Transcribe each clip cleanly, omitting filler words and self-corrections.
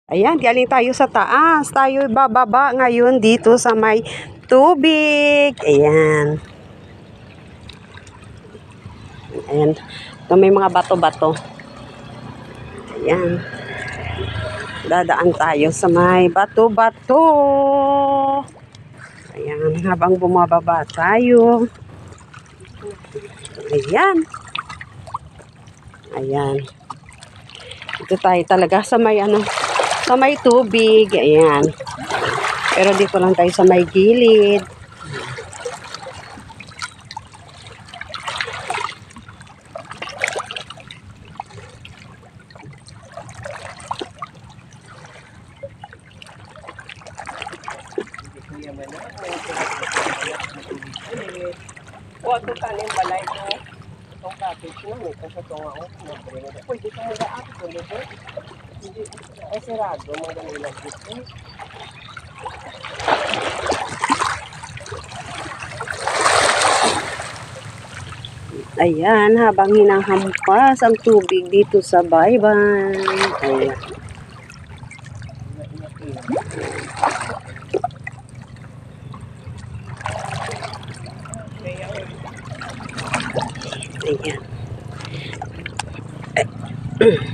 Ayan, galing tayo sa taas. Tayo bababa ngayon dito sa may tubig. Ayan. Ayan. Ito may mga bato-bato. Ayan. Dadaan tayo sa may bato-bato. Ayan, habang bumababa tayo. Ayan. Ayan. Ito tayo talaga sa may sa may tubig. Ayan. Pero dito lang tayo sa may gilid. Wato tanim balay ko. Itong cottage na may kasatunga ko. Pwede ka mula ako tuloy ko. Hindi, ay sirado mo na nilagit ko. Ayan, habang hinahampas ang tubig dito sa baybay. Ayan. Ayan. Ayan.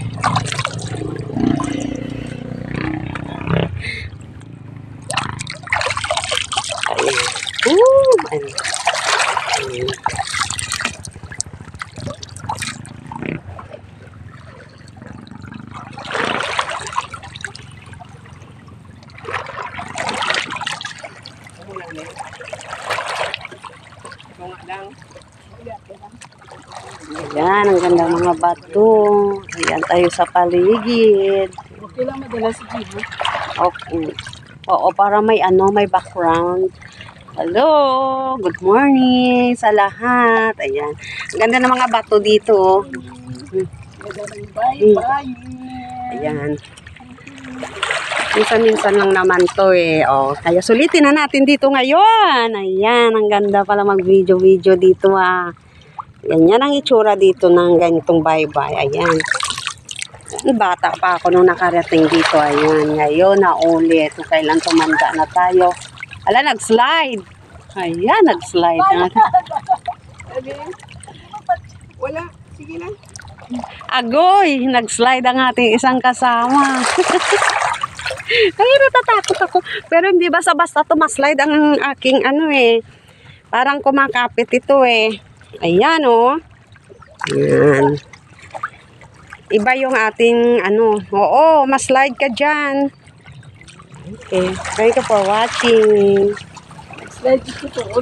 Ayan. Ayan, ang ganda mga bato. Ayan tayo sa paligid. Okay lang madala si Gibo. Okay. Oo, para may may background. Hello, good morning sa lahat. Ayan. Ang ganda ng mga bato dito. Bye-bye. Ayan. Minsan-minsan lang naman to eh. Oh, kaya sulitin na natin dito ngayon. Ayan, ang ganda pala mag-video-video dito ah. Ganyan ang itsura dito ng ganitong baybay. Ayan. Bata pa ako nung nakarating dito. Ayan. Ngayon na ulit. Kung kailan tumanda na tayo. Ala, nag-slide. Ayan, nag-slide na. Wala. Sige lang. Agoy, nag-slide ang ating isang kasama. Kaya natatakot ako. Pero hindi basta-basta tumaslide ang aking parang kumakapit ito eh. Ayan oh. Ayan. Iba yung ating Oo, maslide ka dyan. Okay. Thank you for watching. Slide ito po.